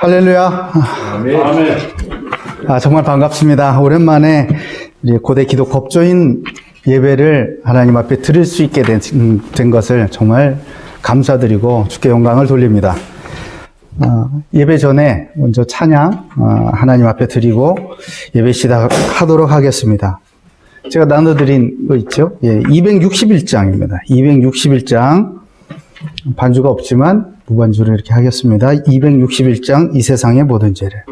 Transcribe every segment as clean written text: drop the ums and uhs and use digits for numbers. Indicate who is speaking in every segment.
Speaker 1: 할렐루야.
Speaker 2: 아멘.
Speaker 1: 정말 반갑습니다. 오랜만에 이제 고대 기독 법조인 예배를 하나님 앞에 드릴 수 있게 된 것을 정말 감사드리고 주께 영광을 돌립니다. 예배 전에 먼저 찬양 하나님 앞에 드리고 예배 시작하도록 하겠습니다. 제가 나눠드린 거 있죠? 261장입니다. 261장 반주가 없지만 무반주로 이렇게 하겠습니다. 261장 이 세상의 모든 죄를.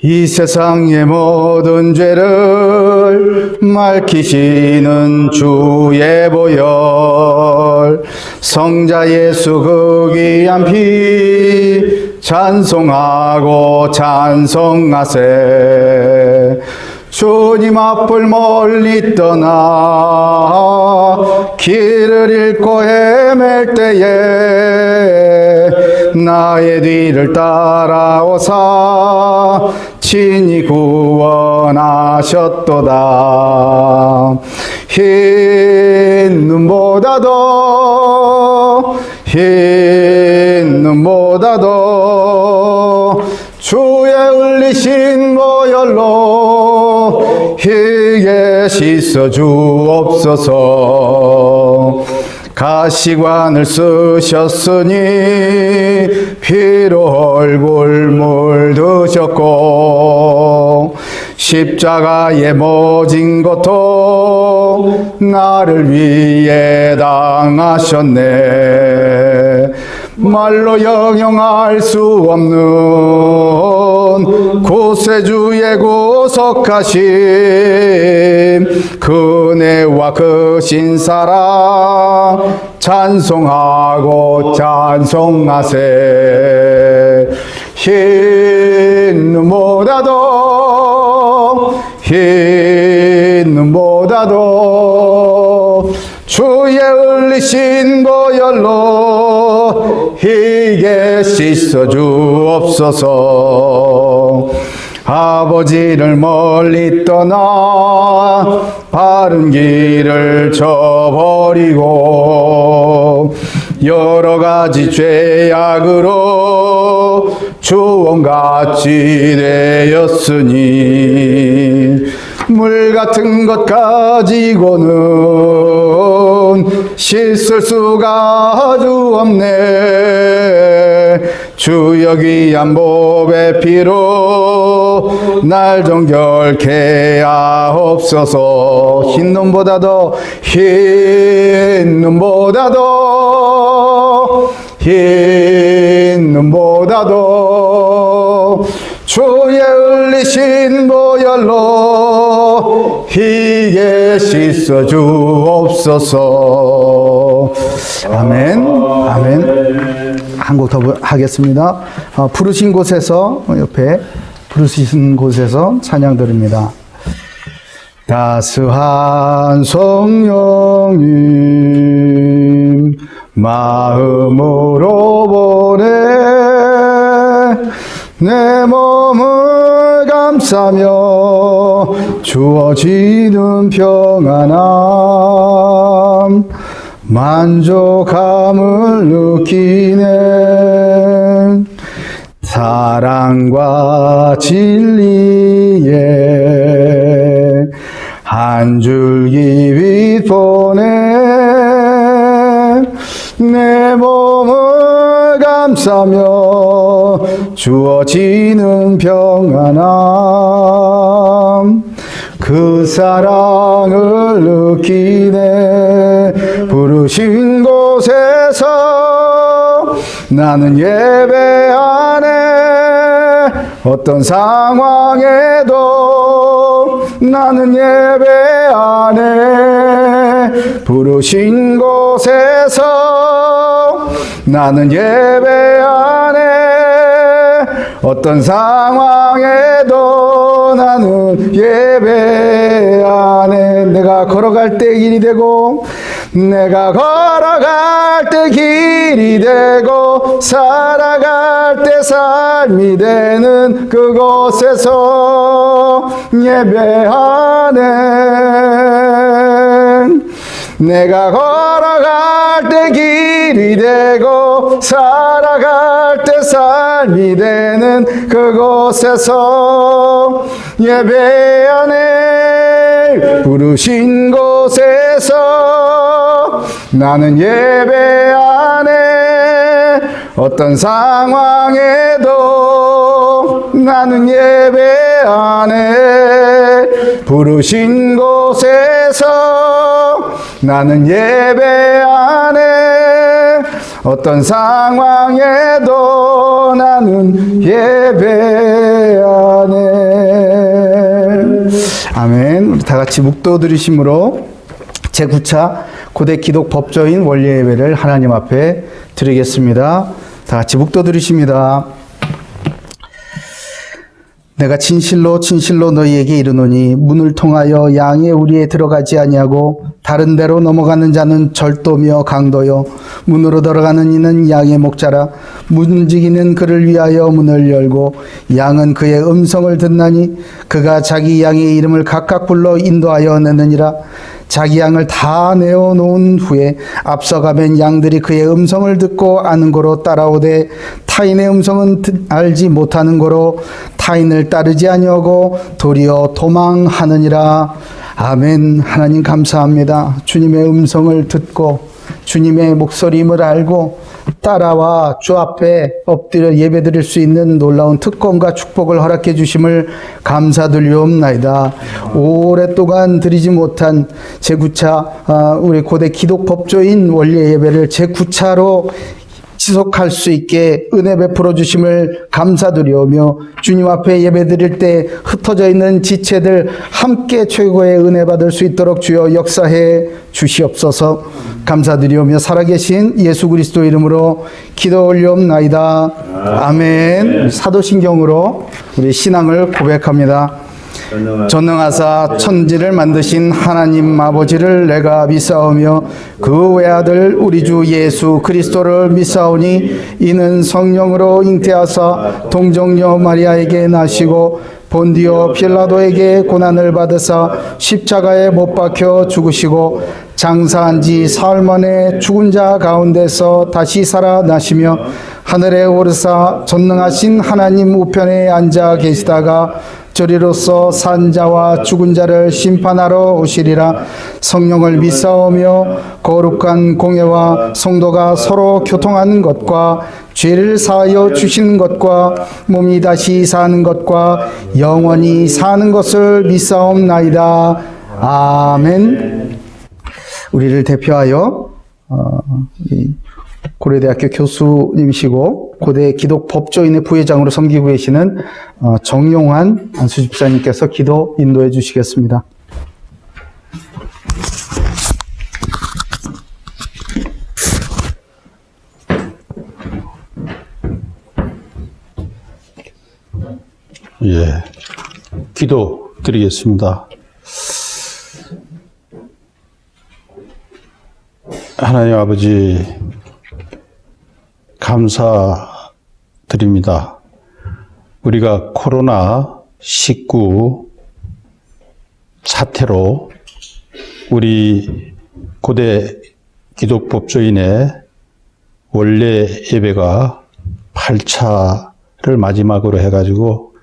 Speaker 1: 이 세상의 모든 죄를 밝히시는 주의 보혈, 성자 예수 그 귀한 피 찬송하고 찬송하세. 주님 앞을 멀리 떠나 길을 잃고 헤맬 때에 나의 뒤를 따라오사 친히 구원하셨도다. 흰 눈보다도 주의 흘리신 보혈로 희게 씻어 주옵소서. 가시관을 쓰셨으니 피로 얼굴 물드셨고 십자가에 모진 것도 나를 위해 당하셨네. 말로 형용할 수 없는 구세주의 구속하심, 그네와 그 신사랑 찬송하고 찬송하세. 흰 눈보다도 주의 흘리신 보혈로 희게 씻어 주옵소서. 아버지를 멀리 떠나 바른 길을 저버리고 여러 가지 죄악으로 주원같이 되었으니 물 같은 것 가지고는 씻을 수가 아주 없네. 주여 귀한 보배 피로 날 정결케 하옵소서. 흰 눈보다도 주의 흘리신 보혈로 희게 씻어 주옵소서. 아멘. 한 곡 더 하겠습니다. 부르신 곳에서, 옆에 부르신 곳에서 찬양 드립니다. 따스한 성령님 마음으로 보내 내 몸을 감싸며 주어지는 평안함 만족함을 느끼네. 사랑과 진리에 한 줄기 빛 보내 내 몸을 감싸며 주어지는 평안함 그 사랑을 느끼네. 부르신 곳에서 나는 예배하네. 어떤 상황에도 나는 예배하네. 부르신 곳에서 나는 예배하네. 어떤 상황에도 나는 예배하네. 내가 걸어갈 때 길이 되고 내가 걸어갈 때 길이 되고 살아갈 때 삶이 되는 그곳에서 예배하네. 내가 걸어갈 때 길이 되고 살아갈 때 삶이 되는 그곳에서 예배하네 부르신 곳에서 나는 예배하네 어떤 상황에도 나는 예배하네 부르신 곳에서 나는 예배하네 어떤 상황에도 나는 예배하네. 아멘. 우리 다 같이 묵도 들으심으로 제9차 고대 기독 법조인 원리 예배를 하나님 앞에 드리겠습니다. 다 같이 묵도 들으십니다. 내가 진실로 진실로 너희에게 이르노니 문을 통하여 양의 우리에 들어가지 아니하고 다른 데로 넘어가는 자는 절도며 강도요 문으로 들어가는 이는 양의 목자라 문지기는 그를 위하여 문을 열고 양은 그의 음성을 듣나니 그가 자기 양의 이름을 각각 불러 인도하여 내느니라 자기 양을 다 내어 놓은 후에 앞서가면 양들이 그의 음성을 듣고 아는 고로 따라오되 타인의 음성은 알지 못하는 고로 타인을 따르지 아니하고 도리어 도망하느니라. 아멘. 하나님 감사합니다. 주님의 음성을 듣고 주님의 목소리임을 알고 따라와 주 앞에 엎드려 예배드릴 수 있는 놀라운 특권과 축복을 허락해 주심을 감사드리옵나이다. 오랫동안 드리지 못한 제9차 우리 고대 기독 법조인 원리 예배를 제9차로 지속할 수 있게 은혜 베풀어 주심을 감사드리오며 주님 앞에 예배드릴 때 흩어져 있는 지체들 함께 최고의 은혜 받을 수 있도록 주여 역사해 주시옵소서. 감사드리오며 살아계신 예수 그리스도 이름으로 기도 올리옵나이다. 아멘. 사도신경으로 우리 신앙을 고백합니다. 전능하사 천지를 만드신 하나님 아버지를 내가 믿사오며 그 외아들 우리 주 예수 그리스도를 믿사오니 이는 성령으로 잉태하사 동정녀 마리아에게 나시고 본디오 빌라도에게 고난을 받으사 십자가에 못 박혀 죽으시고 장사한 지 사흘 만에 죽은 자 가운데서 다시 살아나시며 하늘에 오르사 전능하신 하나님 우편에 앉아 계시다가 저리로서 산 자와 죽은 자를 심판하러 오시리라. 성령을 믿사오며 거룩한 공예와 성도가 서로 교통하는 것과 죄를 사하여 주시는 것과 몸이 다시 사는 것과 영원히 사는 것을 믿사옵나이다. 아멘. 우리를 대표하여 고려대학교 교수님이시고 고대 기독 법조인의 부회장으로 섬기고 계시는 정용환 수집사님께서 기도 인도해 주시겠습니다.
Speaker 2: 예, 기도 드리겠습니다. 하나님 아버지, 감사드립니다. 우리가 코로나19 사태로 우리 고대 기독법조인의 원래 예배가 8차를 마지막으로 해가지고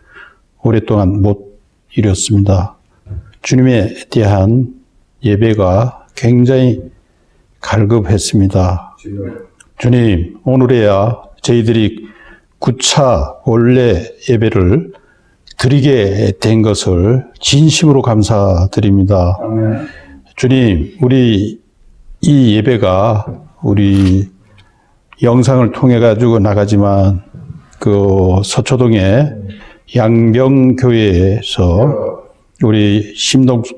Speaker 2: 오랫동안 못 이뤘습니다. 주님에 대한 예배가 굉장히 갈급했습니다. 주님, 오늘에야 저희들이 9차 원래 예배를 드리게 된 것을 진심으로 감사드립니다.
Speaker 1: 아멘.
Speaker 2: 주님, 우리 이 예배가 우리 영상을 통해 가지고 나가지만 그 서초동의 양병교회에서 우리 심동섭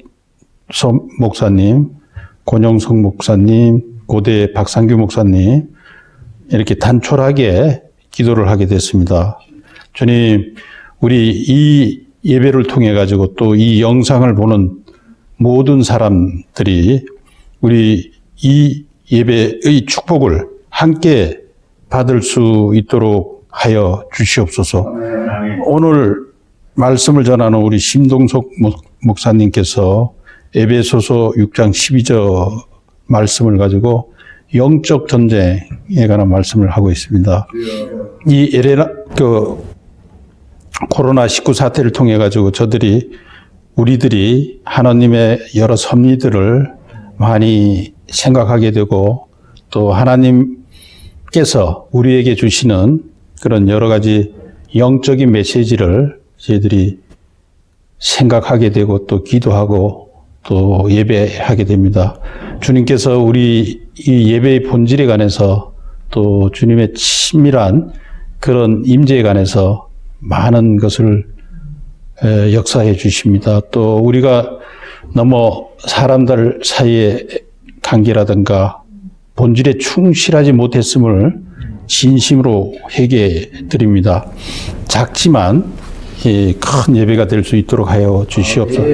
Speaker 2: 목사님, 권영석 목사님, 고대 박상규 목사님 이렇게 단촐하게 기도를 하게 됐습니다. 주님, 우리 이 예배를 통해 가지고 또 이 영상을 보는 모든 사람들이 우리 이 예배의 축복을 함께 받을 수 있도록 하여 주시옵소서. 오늘 말씀을 전하는 우리 심동석 목사님께서 에베소서 6장 말씀을 가지고 영적 전쟁에 관한 말씀을 하고 있습니다. 이 코로나19 사태를 통해 가지고 우리들이 하나님의 여러 섭리들을 많이 생각하게 되고 또 하나님께서 우리에게 주시는 그런 여러 가지 영적인 메시지를 저희들이 생각하게 되고 또 기도하고 또 예배하게 됩니다. 주님께서 우리 이 예배의 본질에 관해서 또 주님의 친밀한 그런 임재에 관해서 많은 것을 역사해 주십니다. 또 우리가 너무 사람들 사이의 관계라든가 본질에 충실하지 못했음을 진심으로 회개해 드립니다. 작지만 큰 예배가 될 수 있도록 하여 주시옵소서.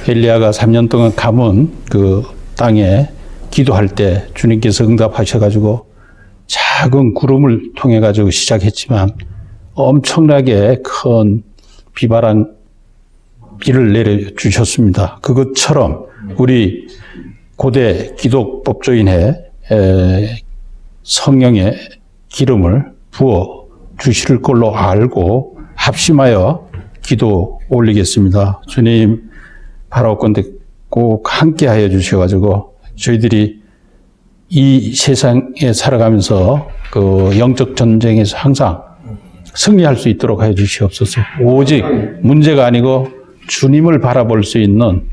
Speaker 2: 엘리야가 3년 동안 가문 그 땅에 기도할 때 주님께서 응답하셔가지고 작은 구름을 통해 가지고 시작했지만 엄청나게 큰 비바람 비를 내려주셨습니다. 그것처럼 우리 고대 기독 법조인의 성령의 기름을 부어 주실 걸로 알고 합심하여 기도 올리겠습니다. 주님 바라옵건대 꼭 함께 하여 주셔가지고 저희들이 이 세상에 살아가면서 그 영적 전쟁에서 항상 승리할 수 있도록 하여 주시옵소서. 오직 문제가 아니고 주님을 바라볼 수 있는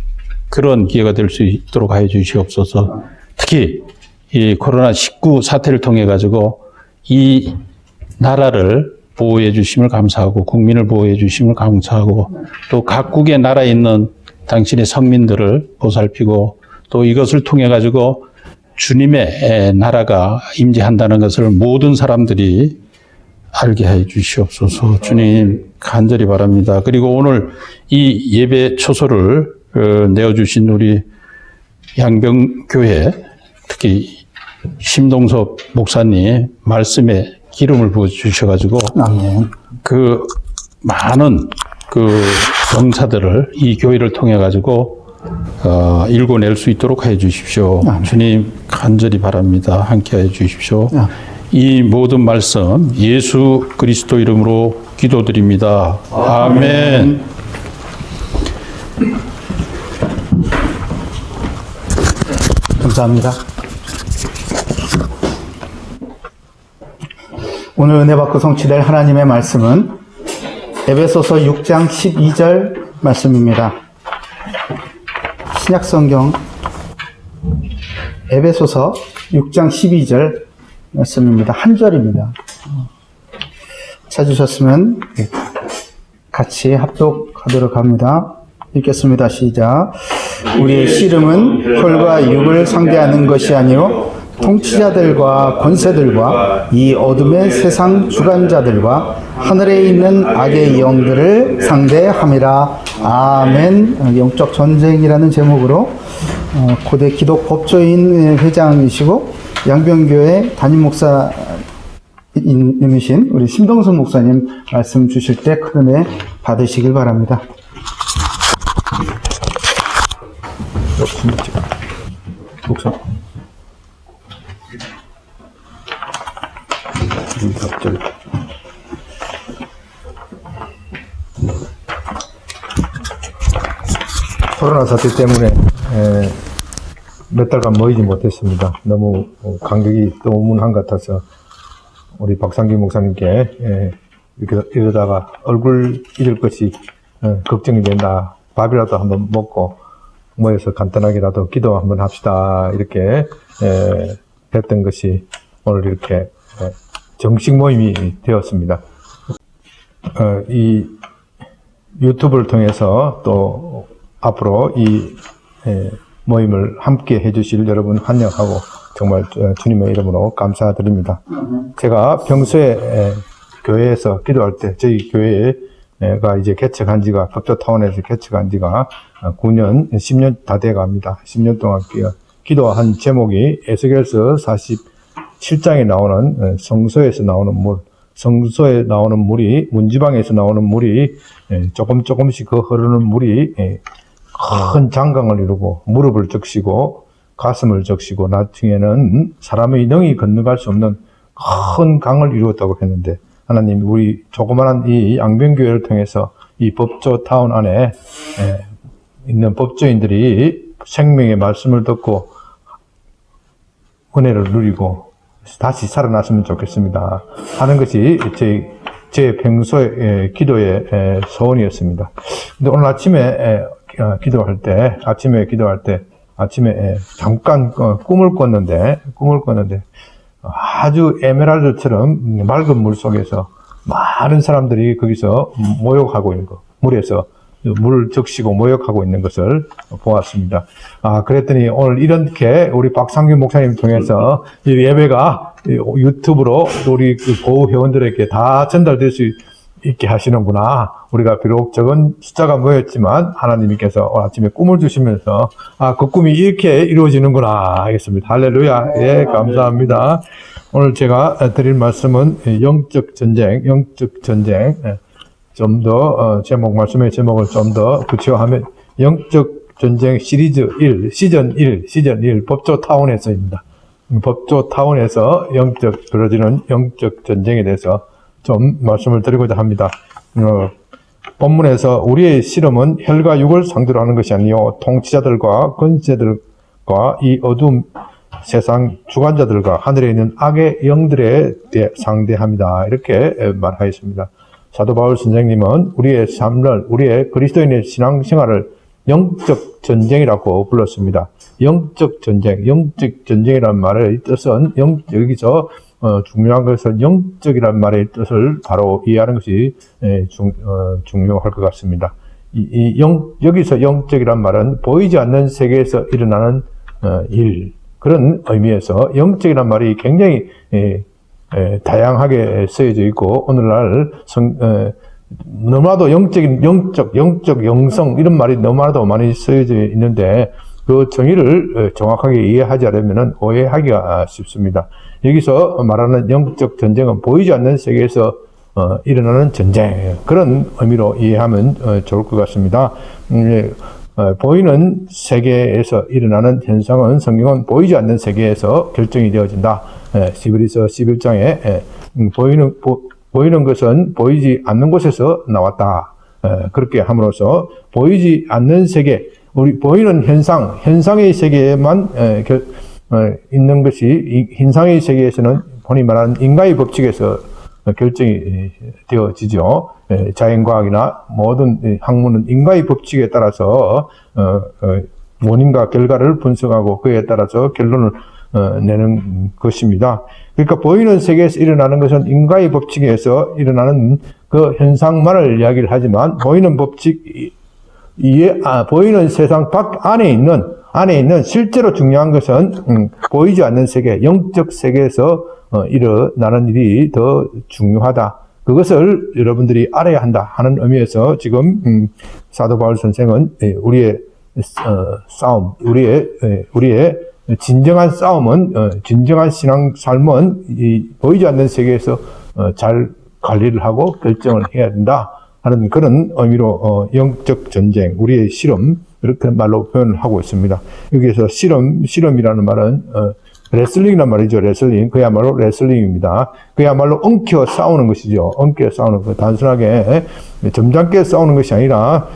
Speaker 2: 그런 기회가 될 수 있도록 하여 주시옵소서. 특히 이 코로나19 사태를 통해 가지고 이 나라를 보호해 주심을 감사하고 국민을 보호해 주심을 감사하고 또 각국의 나라에 있는 당신의 성민들을 보살피고 또 이것을 통해 가지고 주님의 나라가 임재한다는 것을 모든 사람들이 알게 해 주시옵소서. 주님 간절히 바랍니다. 그리고 오늘 이 예배 초소를 내어주신 우리 양병교회 특히 심동섭 목사님 말씀에 기름을 부어 주셔가지고
Speaker 1: 아멘.
Speaker 2: 그 많은 그 병사들을 이 교회를 통해 가지고 일궈낼 수 있도록 해 주십시오.
Speaker 1: 아멘.
Speaker 2: 주님 간절히 바랍니다. 함께 해 주십시오.
Speaker 1: 아멘.
Speaker 2: 이 모든 말씀 예수 그리스도 이름으로 기도드립니다. 아멘.
Speaker 1: 감사합니다. 오늘 은혜 받고 성취될 하나님의 말씀은 에베소서 6장 12절 말씀입니다. 신약성경 에베소서 6장 12절 말씀입니다. 한 절입니다. 찾으셨으면 같이 합독하도록 합니다. 읽겠습니다. 시작. 우리의 씨름은 혈과 육을 상대하는 것이 아니요 통치자들과 권세들과 이 어둠의 세상 주관자들과 하늘에 있는 악의 영들을 상대함이라. 아멘. 영적 전쟁이라는 제목으로 고대 기독 법조인 회장이시고 양병교회 담임 목사님이신 우리 심동선 목사님 말씀 주실 때 큰 은혜 받으시길 바랍니다. 목사.
Speaker 3: 코로나 사태 때문에 몇 달간 모이지 못했습니다. 너무 간격이 너무한 것 같아서 우리 박상규 목사님께 이러다가 얼굴 잃을 것이 걱정이 된다. 밥이라도 한번 먹고 모여서 간단하게라도 기도 한번 합시다. 이렇게 했던 것이 오늘 이렇게 정식 모임이 되었습니다. 이 유튜브를 통해서 또 앞으로 이 모임을 함께 해주실 여러분 환영하고 정말 주님의 이름으로 감사드립니다. 제가 평소에 교회에서 기도할 때 저희 교회가 이제 개척한 지가 법조타운에서 개척한 지가 9년, 10년 다 돼 갑니다. 10년 동안 기도한 제목이 에스겔서 47장에 나오는 성소에서 나오는 물, 성소에 나오는 물이, 문지방에서 나오는 물이 조금씩 그 흐르는 물이 큰 장강을 이루고 무릎을 적시고 가슴을 적시고 나중에는 사람의 능히 건너갈 수 없는 큰 강을 이루었다고 했는데 하나님 우리 조그마한 이 양변교회를 통해서 이 법조타운 안에 있는 법조인들이 생명의 말씀을 듣고 은혜를 누리고 다시 살아났으면 좋겠습니다 하는 것이 제 평소의 기도의 소원이었습니다. 근데 오늘 아침에 기도할 때 아침에 잠깐 꿈을 꿨는데 아주 에메랄드처럼 맑은 물 속에서 많은 사람들이 거기서 모욕하고 있는 거, 물에서 물을 적시고 모욕하고 있는 것을 보았습니다. 그랬더니 오늘 이렇게 우리 박상규 목사님 통해서 이 예배가 유튜브로 우리 보호 회원들에게 다 전달될 수 있게 하시는구나. 우리가 비록 적은 숫자가 모였지만 하나님께서 오늘 아침에 꿈을 주시면서 그 꿈이 이렇게 이루어지는구나 하겠습니다. 할렐루야. 예, 감사합니다. 오늘 제가 드릴 말씀은 영적 전쟁. 좀 더 말씀의 제목을 좀 더 구체화하면 영적 전쟁 시리즈 1, 시즌 1 법조타운에서입니다. 법조타운에서 벌어지는 영적 전쟁에 대해서 좀 말씀을 드리고자 합니다. 본문에서 우리의 실험은 혈과 육을 상대로 하는 것이 아니요 통치자들과 권세들과 이 어두운 세상 주관자들과 하늘에 있는 악의 영들에 상대합니다. 이렇게 말하였습니다. 사도 바울 선생님은 우리의 삶을, 우리의 그리스도인의 신앙생활을 영적 전쟁이라고 불렀습니다. 영적 전쟁이라는 말의 뜻은 여기서 중요한 것은 영적이라는 말의 뜻을 바로 이해하는 것이 중요할 것 같습니다. 여기서 영적이라는 말은 보이지 않는 세계에서 일어나는 일, 그런 의미에서 영적이라는 말이 굉장히 다양하게 쓰여져 있고 오늘날 너무나도 영적 영성 이런 말이 너무나도 많이 쓰여져 있는데 그 정의를 정확하게 이해하지 않으면 오해하기가 쉽습니다. 여기서 말하는 영적 전쟁은 보이지 않는 세계에서 일어나는 전쟁, 그런 의미로 이해하면 좋을 것 같습니다. 보이는 세계에서 일어나는 현상은 성경은 보이지 않는 세계에서 결정이 되어진다. 히브리서 11장에 보이는 것은 보이지 않는 곳에서 나왔다. 그렇게 함으로써 보이지 않는 세계, 우리 보이는 현상의 세계에만 있는 것이 현상의 세계에서는 흔히 말하는 인과의 법칙에서 결정이 되어지죠. 자연과학이나 모든 학문은 인과의 법칙에 따라서 원인과 결과를 분석하고 그에 따라서 결론을 내는 것입니다. 그러니까 보이는 세계에서 일어나는 것은 인과의 법칙에서 일어나는 그 현상만을 이야기를 하지만 보이는 법칙 보이는 세상 안에 있는 실제로 중요한 것은 보이지 않는 세계, 영적 세계에서 일어나는 일이 더 중요하다. 그것을 여러분들이 알아야 한다 하는 의미에서 지금 사도 바울 선생은 우리의 싸움, 우리의 진정한 싸움은 진정한 신앙 삶은 이 보이지 않는 세계에서 잘 관리를 하고 결정을 해야 된다 하는 그런 의미로 영적 전쟁, 우리의 실험, 이렇게 말로 표현을 하고 있습니다. 여기에서 실험이라는 말은 레슬링이란 말이죠. 레슬링. 그야말로 레슬링입니다. 그야말로 엉켜 싸우는 것이죠. 엉켜 싸우는 것. 단순하게 점잖게 싸우는 것이 아니라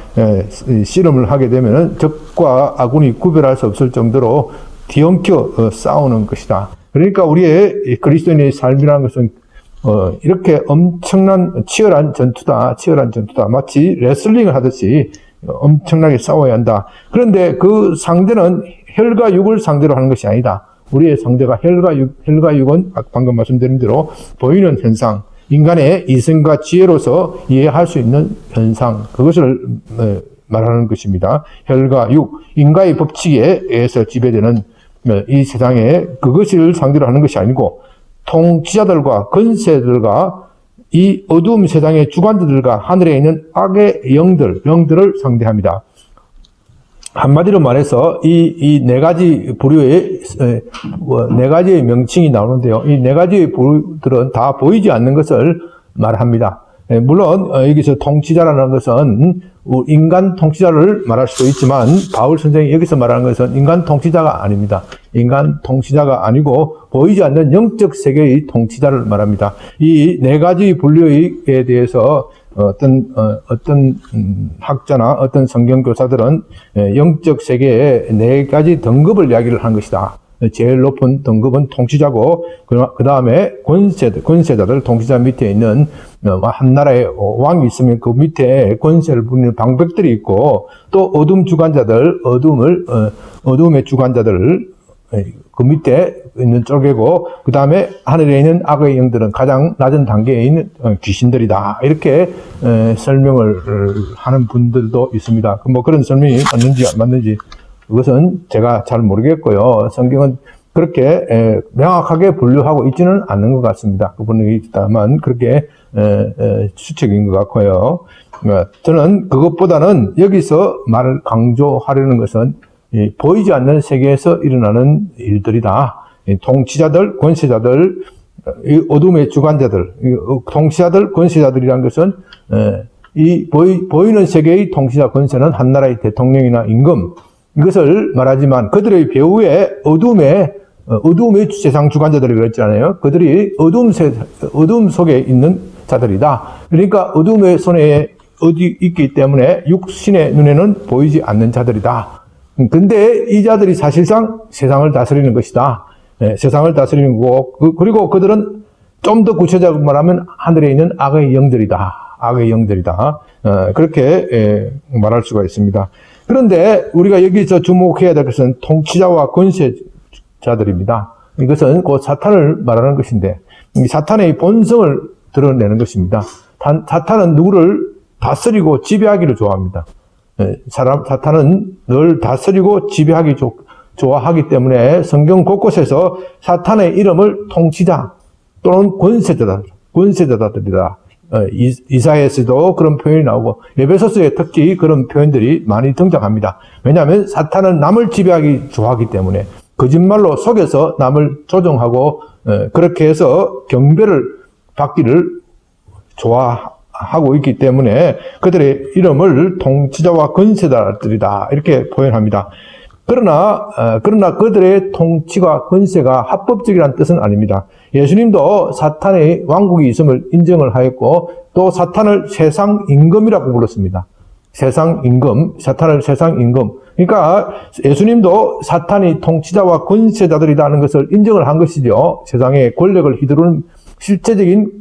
Speaker 3: 실험을 하게 되면 적과 아군이 구별할 수 없을 정도로 뒤엉켜 싸우는 것이다. 그러니까 우리의 그리스도인의 삶이라는 것은 이렇게 엄청난 치열한 전투다. 마치 레슬링을 하듯이 엄청나게 싸워야 한다. 그런데 그 상대는 혈과 육을 상대로 하는 것이 아니다. 우리의 상대가 혈과 육은 방금 말씀드린 대로 보이는 현상, 인간의 이성과 지혜로서 이해할 수 있는 현상, 그것을 말하는 것입니다. 혈과 육, 인과의 법칙에 의해서 지배되는 이 세상에 그것을 상대로 하는 것이 아니고 통치자들과 권세들과 이 어두움 세상의 주관자들과 하늘에 있는 악의 영들을 상대합니다. 한마디로 말해서 이 네 가지 부류의 네 가지의 명칭이 나오는데요. 이 네 가지의 부류들은 다 보이지 않는 것을 말합니다. 물론 여기서 통치자라는 것은 인간 통치자를 말할 수도 있지만 바울 선생이 여기서 말하는 것은 인간 통치자가 아닙니다. 인간 통치자가 아니고 보이지 않는 영적 세계의 통치자를 말합니다. 이 네 가지 분류에 대해서 어떤 학자나 어떤 성경교사들은 영적 세계의 네 가지 등급을 이야기를 한 것이다. 제일 높은 등급은 통치자고 그 다음에 권세자들, 통치자 밑에 있는 한 나라의 왕이 있으면 그 밑에 권세를 부리는 방백들이 있고 또 어둠의 주관자들 그 밑에 있는 쪽이고 그 다음에 하늘에 있는 악의 영들은 가장 낮은 단계에 있는 귀신들이다. 이렇게 설명을 하는 분들도 있습니다. 뭐 그런 설명이 맞는지 안 맞는지 그것은 제가 잘 모르겠고요. 성경은 그렇게 명확하게 분류하고 있지는 않는 것 같습니다. 그분이 있다만 그렇게 추측인 것 같고요. 저는 그것보다는 여기서 말을 강조하려는 것은 보이지 않는 세계에서 일어나는 일들이다. 통치자들, 권세자들, 어둠의 주관자들, 통치자들, 권세자들이란 것은 이 보이는 세계의 통치자 권세는 한 나라의 대통령이나 임금 이것을 말하지만 그들의 배후에 어둠의 세상 주관자들이 그랬잖아요. 그들이 어둠 속에 있는 자들이다. 그러니까 어둠의 손에 있기 때문에 육신의 눈에는 보이지 않는 자들이다. 근데 이 자들이 사실상 세상을 다스리는 것이다. 세상을 다스리는 거고 그리고 그들은 좀 더 구체적으로 말하면 하늘에 있는 악의 영들이다. 악의 영들이다. 그렇게 말할 수가 있습니다. 그런데 우리가 여기서 주목해야 될 것은 통치자와 권세자들입니다. 이것은 곧 사탄을 말하는 것인데 이 사탄의 본성을 드러내는 것입니다. 사탄은 누구를 다스리고 지배하기를 좋아합니다. 사탄은 늘 다스리고 지배하기 좋아하기 때문에 성경 곳곳에서 사탄의 이름을 통치자 또는 권세자들이다. 이사야에서도 그런 표현이 나오고 에베소서에 특히 그런 표현들이 많이 등장합니다. 왜냐하면 사탄은 남을 지배하기 좋아하기 때문에 거짓말로 속여서 남을 조종하고 그렇게 해서 경배를 받기를 좋아하고 있기 때문에 그들의 이름을 통치자와 권세자들이다 이렇게 표현합니다. 그러나 그들의 통치와 권세가 합법적이라는 뜻은 아닙니다. 예수님도 사탄의 왕국이 있음을 인정을 하였고 또 사탄을 세상 임금이라고 불렀습니다. 사탄을 세상 임금. 그러니까 예수님도 사탄이 통치자와 권세자들이라는 것을 인정을 한 것이죠. 세상의 권력을 휘두르는 실제적인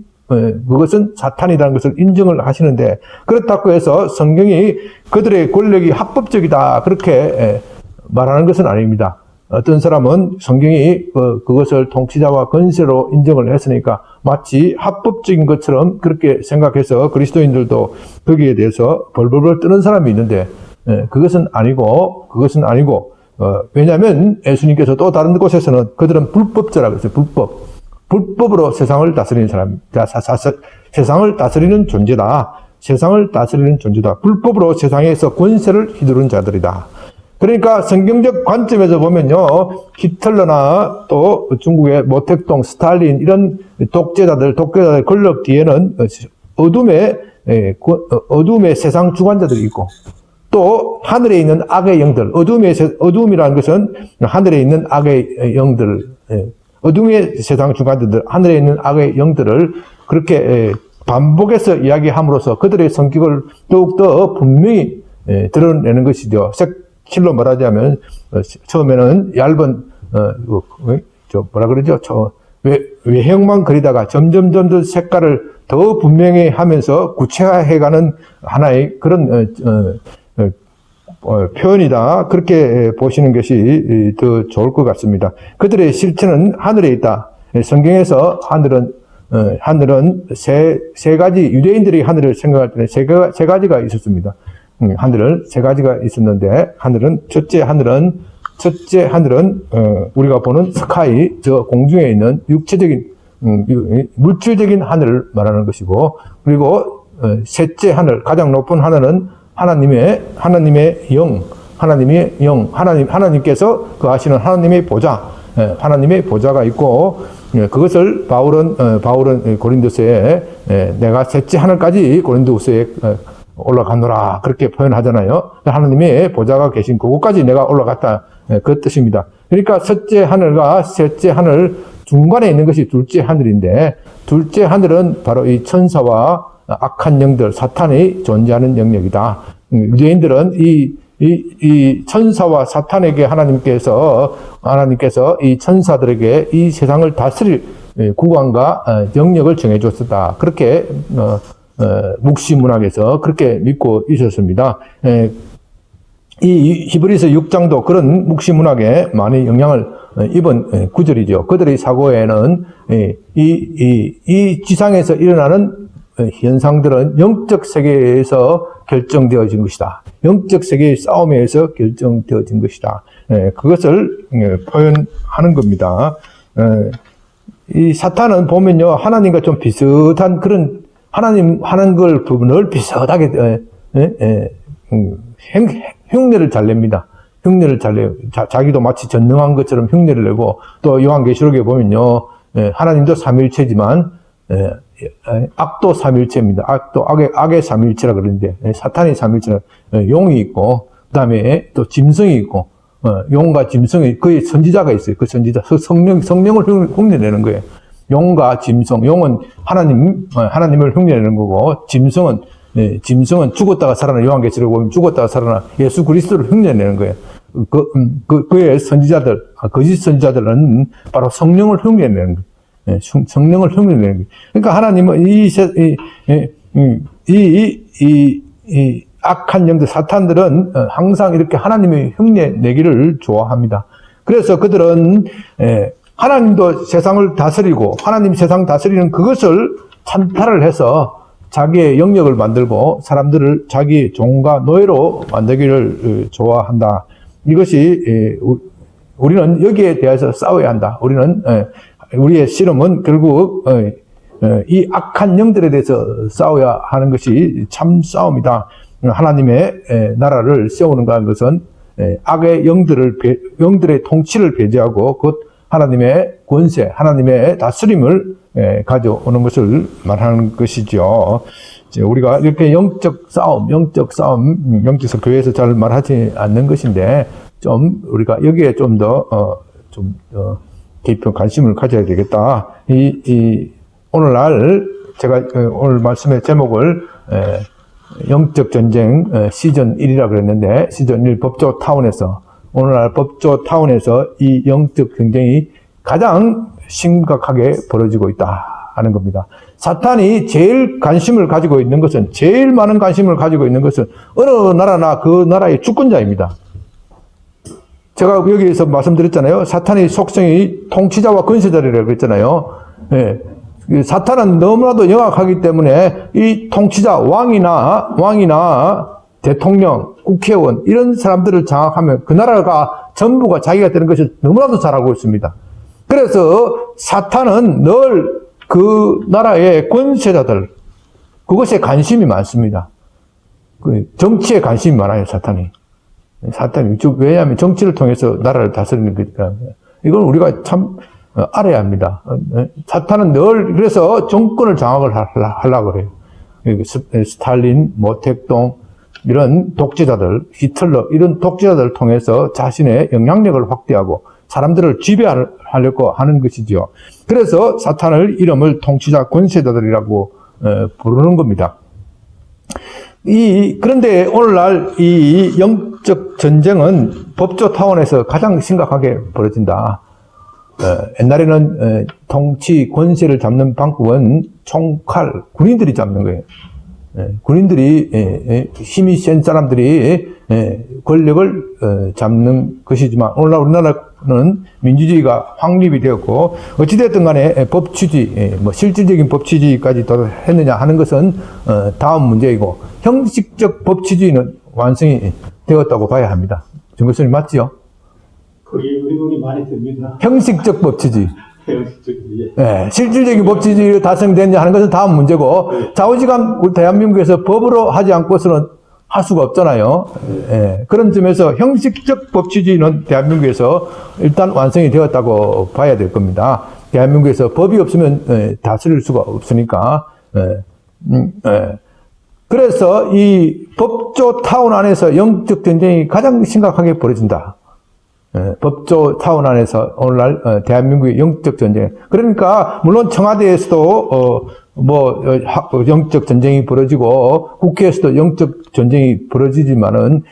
Speaker 3: 그것은 사탄이라는 것을 인정을 하시는데 그렇다고 해서 성경이 그들의 권력이 합법적이다 그렇게 말하는 것은 아닙니다. 어떤 사람은 성경이 그것을 통치자와 권세로 인정을 했으니까 마치 합법적인 것처럼 그렇게 생각해서 그리스도인들도 거기에 대해서 벌벌벌 뜨는 사람이 있는데 그것은 아니고 왜냐하면 예수님께서 또 다른 곳에서는 그들은 불법자라고 했어요. 불법으로 세상을 다스리는 사람입니다. 세상을 다스리는 존재다. 불법으로 세상에서 권세를 휘두른 자들이다. 그러니까 성경적 관점에서 보면요, 히틀러나 또 중국의 모택동, 스탈린 이런 독재자들 권력 뒤에는 어둠의 세상 주관자들이 있고 또 하늘에 있는 악의 영들, 어둠이라는 것은 하늘에 있는 악의 영들, 어둠의 세상 주관자들, 하늘에 있는 악의 영들을 그렇게 반복해서 이야기함으로써 그들의 성격을 더욱더 분명히 드러내는 것이죠. 실로 말하자면 처음에는 얇은 외형만 그리다가 점점 색깔을 더 분명히 하면서 구체화해가는 하나의 그런 표현이다. 그렇게 보시는 것이 더 좋을 것 같습니다. 그들의 실체는 하늘에 있다. 성경에서 하늘은 세 가지, 유대인들이 하늘을 생각할 때는 세 가지가 있었습니다. 하늘은 세 가지가 있었는데 첫째 하늘은 우리가 보는 스카이, 저 공중에 있는 육체적인 물질적인 하늘을 말하는 것이고 그리고 셋째 하늘, 가장 높은 하늘은 하나님의 영, 하나님께서 그 하시는 하나님의 보좌가 있고 그것을 바울은 고린도서에 내가 셋째 하늘까지 고린도후서에 올라가노라 그렇게 표현하잖아요. 하나님의 보좌가 계신 그곳까지 내가 올라갔다 그 뜻입니다. 그러니까 첫째 하늘과 셋째 하늘 중간에 있는 것이 둘째 하늘인데 둘째 하늘은 바로 이 천사와 악한 영들 사탄이 존재하는 영역이다. 유대인들은 이 천사와 사탄에게 하나님께서 이 천사들에게 이 세상을 다스릴 구간과 영역을 정해 줬었다. 그렇게 묵시문학에서 그렇게 믿고 있었습니다. 이 히브리서 6장도 그런 묵시문학에 많이 영향을 입은 구절이죠. 그들의 사고에는 이 지상에서 일어나는 현상들은 영적 세계에서 결정되어진 것이다. 영적 세계의 싸움에 의해서 결정되어진 것이다. 그것을 표현하는 겁니다. 이 사탄은 보면요, 하나님과 좀 비슷한 그런 하나님 하는 걸 늘 비슷하게 흉내를 잘 냅니다. 흉내를 잘 내요. 자기도 마치 전능한 것처럼 흉내를 내고 또 요한계시록에 보면요, 하나님도 삼일체지만 악도 삼일체입니다. 악도 악의 삼일체라 그러는데 사탄이 삼일체라 용이 있고 그다음에 또 짐승이 있고 용과 짐승이 그의 선지자가 있어요. 그 선지자 성령을 흉내내는 거예요. 용과 짐승, 용은 하나님을 흉내내는 거고 짐승은 죽었다가 살아나 요한계시록 보면 죽었다가 살아나 예수 그리스도를 흉내내는 거예요. 그의 선지자들, 거짓 선지자들은 바로 성령을 흉내내는 거예요. 성령을 흉내내는 거예요. 그러니까 하나님은 이 악한 영들, 사탄들은 항상 이렇게 하나님의 흉내내기를 좋아합니다. 그래서 그들은 하나님도 세상을 다스리고 하나님 세상 다스리는 그것을 찬탈을 해서 자기의 영역을 만들고 사람들을 자기 종과 노예로 만들기를 좋아한다. 이것이 우리는 여기에 대해서 싸워야 한다. 우리의 씨름은 결국 이 악한 영들에 대해서 싸워야 하는 것이 참 싸움이다. 하나님의 나라를 세우는가 하는 것은 악의 영들의 통치를 배제하고 곧 하나님의 권세, 하나님의 다스림을 가져오는 것을 말하는 것이죠. 우리가 이렇게 영적 싸움, 영적에서 교회에서 잘 말하지 않는 것인데, 좀 우리가 여기에 좀 더 깊은 관심을 가져야 되겠다. 오늘날 제가 오늘 말씀의 제목을 영적 전쟁 시즌 1이라 그랬는데, 시즌 1 법조 타운에서 오늘날 법조 타운에서 이 영적 경쟁이 가장 심각하게 벌어지고 있다 하는 겁니다. 사탄이 제일 관심을 가지고 있는 것은, 제일 많은 관심을 가지고 있는 것은 어느 나라나 그 나라의 주권자입니다. 제가 여기에서 말씀드렸잖아요. 사탄의 속성이 통치자와 권세자라고 그랬잖아요. 사탄은 너무나도 영악하기 때문에 이 통치자, 왕이나 대통령, 국회의원 이런 사람들을 장악하면 그 나라가 전부가 자기가 되는 것을 너무나도 잘 알고 있습니다. 그래서 사탄은 늘 그 나라의 권세자들, 그것에 관심이 많습니다. 정치에 관심이 많아요, 사탄이. 왜냐하면 정치를 통해서 나라를 다스리는 거니까. 이건 우리가 참 알아야 합니다. 사탄은 늘 그래서 정권을 장악을 하려고 그래요. 스탈린, 모택동, 이런 독재자들, 히틀러, 이런 독재자들을 통해서 자신의 영향력을 확대하고 사람들을 지배하려고 하는 것이죠. 그래서 사탄을 이름을 통치자 권세자들이라고 부르는 겁니다. 그런데 오늘날 이 영적 전쟁은 법조 타운에서 가장 심각하게 벌어진다. 옛날에는 통치 권세를 잡는 방법은 총칼, 군인들이 잡는 거예요. 군인들이 힘이 센 사람들이 권력을 잡는 것이지만 오늘날 우리나라는 민주주의가 확립이 되었고 어찌됐든 간에 법치주의, 실질적인 법치주의까지 했느냐 하는 것은 다음 문제이고 형식적 법치주의는 완성이 되었다고 봐야 합니다. 정교수님 맞지요?
Speaker 4: 거기 우리 돈이 많이 듭니다.
Speaker 3: 형식적 법치주의.
Speaker 4: 형식적이지.
Speaker 3: 네, 실질적인 법치주의가 달성됐냐 하는 것은 다음 문제고, 좌우지간 우리 대한민국에서 법으로 하지 않고서는 할 수가 없잖아요. 네, 그런 점에서 형식적 법치주의는 대한민국에서 일단 완성이 되었다고 봐야 될 겁니다. 대한민국에서 법이 없으면 다스릴 수가 없으니까. 그래서 이 법조 타운 안에서 영적 전쟁이 가장 심각하게 벌어진다. 법조 타운 안에서 오늘날 대한민국의 영적 전쟁. 그러니까 물론 청와대에서도 영적 전쟁이 벌어지고 국회에서도 영적 전쟁이 벌어지지만은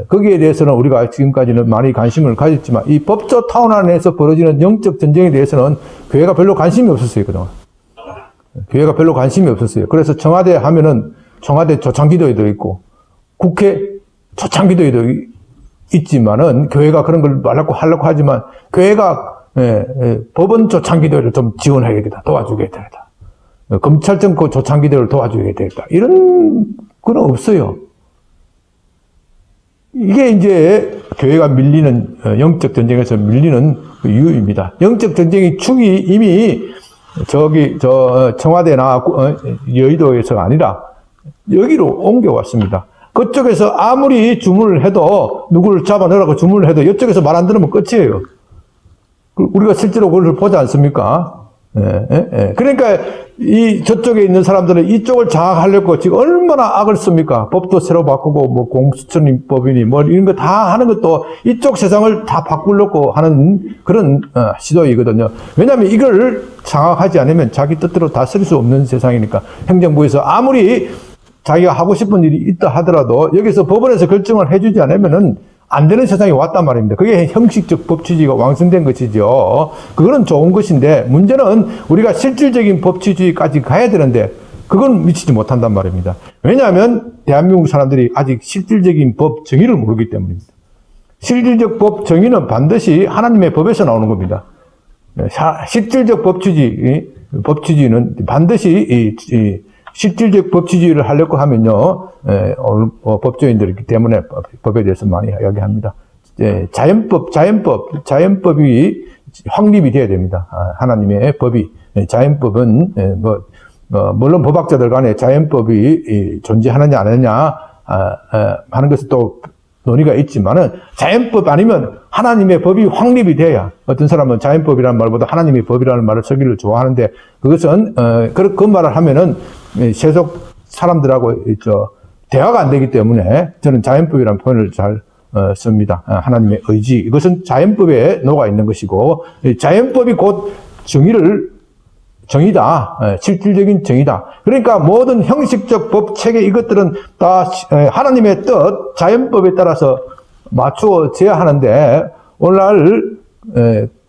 Speaker 3: 거기에 대해서는 우리가 지금까지는 많이 관심을 가졌지만 이 법조 타운 안에서 벌어지는 영적 전쟁에 대해서는 교회가 별로 관심이 없었어요, 그동안. 교회가 별로 관심이 없었어요. 그래서 청와대 하면은 청와대 초창기도에도 있고 국회 초창기도에도 있지만은 교회가 그런 걸 하려고 하지만 교회가 법원 초창기도를 좀 지원해야겠다, 도와주겠다. 검찰청 그 초창기도를 도와주겠다. 이런 건 없어요. 이게 이제 교회가 밀리는 영적 전쟁에서 밀리는 그 이유입니다. 영적 전쟁의 축이 이미 청와대나 여의도에서가 아니라 여기로 옮겨왔습니다. 그쪽에서 아무리 주문을 해도 누구를 잡아넣으라고 주문을 해도 이쪽에서 말 안 들으면 끝이에요. 우리가 실제로 그걸 보지 않습니까? 그러니까 저쪽에 있는 사람들은 이쪽을 장악하려고 지금 얼마나 악을 씁니까? 법도 새로 바꾸고 공수처법이니 이런 거 다 하는 것도 이쪽 세상을 다 바꾸려고 하는 그런 시도이거든요. 왜냐하면 이걸 장악하지 않으면 자기 뜻대로 다스릴 수 없는 세상이니까. 행정부에서 아무리 자기가 하고 싶은 일이 있다 하더라도 여기서 법원에서 결정을 해주지 않으면은 안 되는 세상이 왔단 말입니다. 그게 형식적 법치주의가 왕성된 것이죠. 그거는 좋은 것인데 문제는 우리가 실질적인 법치주의까지 가야 되는데 그건 미치지 못한단 말입니다. 왜냐하면 대한민국 사람들이 아직 실질적인 법 정의를 모르기 때문입니다. 실질적 법 정의는 반드시 하나님의 법에서 나오는 겁니다. 실질적 법치주의는 반드시 실질적 법치주의를 하려고 하면요, 법조인들이기 때문에 법에 대해서 많이 이야기합니다. 자연법이 확립이 돼야 됩니다. 하나님의 법이. 자연법은, 물론 법학자들 간에 자연법이 존재하느냐, 안 하느냐, 하는 것은 또 논의가 있지만은, 자연법 아니면 하나님의 법이 확립이 돼야, 어떤 사람은 자연법이라는 말보다 하나님의 법이라는 말을 쓰기를 좋아하는데, 그것은, 그 말을 하면은, 세속 사람들하고 대화가 안 되기 때문에 저는 자연법이라는 표현을 잘 씁니다. 하나님의 의지. 이것은 자연법에 녹아 있는 것이고 자연법이 곧 정의다. 실질적인 정의다. 그러니까 모든 형식적 법 체계 이것들은 다 하나님의 뜻, 자연법에 따라서 맞추어져야 하는데 오늘날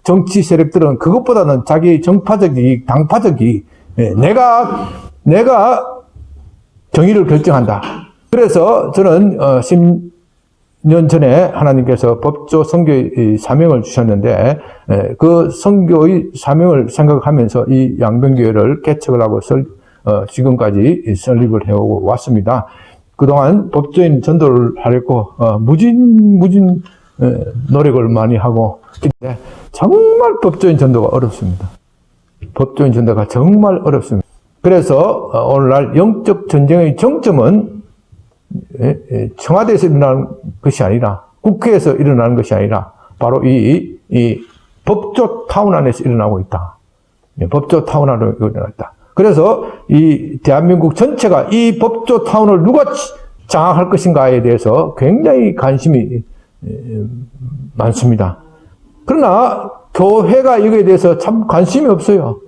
Speaker 3: 정치 세력들은 그것보다는 자기 정파적이 당파적이 내가 정의를 결정한다. 그래서 저는 10년 전에 하나님께서 법조 선교의 사명을 주셨는데 그 선교의 사명을 생각하면서 이 양변교회를 개척을 하고 지금까지 설립을 해오고 왔습니다. 그동안 법조인 전도를 하려고 무진 노력을 많이 하고 있는데 정말 법조인 전도가 어렵습니다. 법조인 전도가 정말 어렵습니다. 그래서 오늘날 영적 전쟁의 정점은 청와대에서 일어나는 것이 아니라 국회에서 일어나는 것이 아니라 바로 이 법조 타운 안에서 일어나고 있다. 법조 타운 안에서 일어나고 있다. 그래서 이 대한민국 전체가 이 법조 타운을 누가 장악할 것인가에 대해서 굉장히 관심이 많습니다. 그러나 교회가 이거에 대해서 참 관심이 없어요.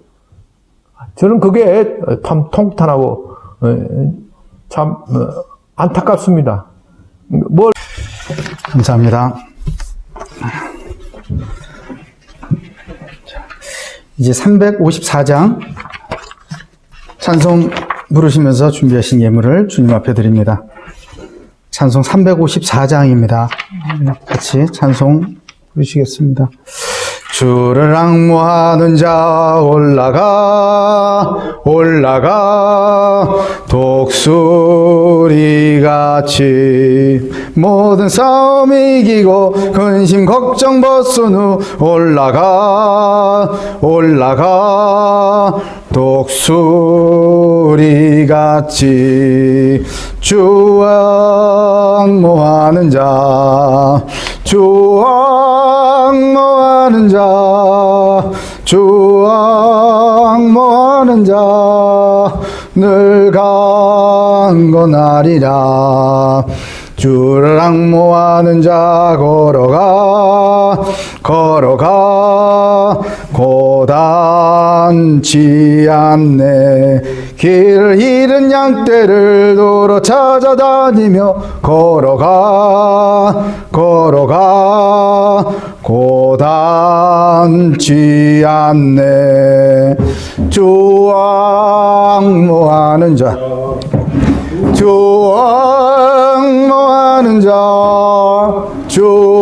Speaker 3: 저는 그게 참 통탄하고 참 안타깝습니다.
Speaker 1: 감사합니다. 이제 354장 찬송 부르시면서 준비하신 예물을 주님 앞에 드립니다. 찬송 354장입니다. 같이 찬송 부르시겠습니다. 주를 앙모하는 자 올라가 독수리같이 모든 싸움 이기고 근심 걱정 벗은 후 올라가 독수리같이 주 앙모하는 자 주 앙모하는 자 늘 강건하리라. 주를 앙모하는 자 걸어가 고단치 않네. 길을 잃은 양떼를 도로 찾아다니며 걸어가 고단치 않네. 주 앙모하는 자 주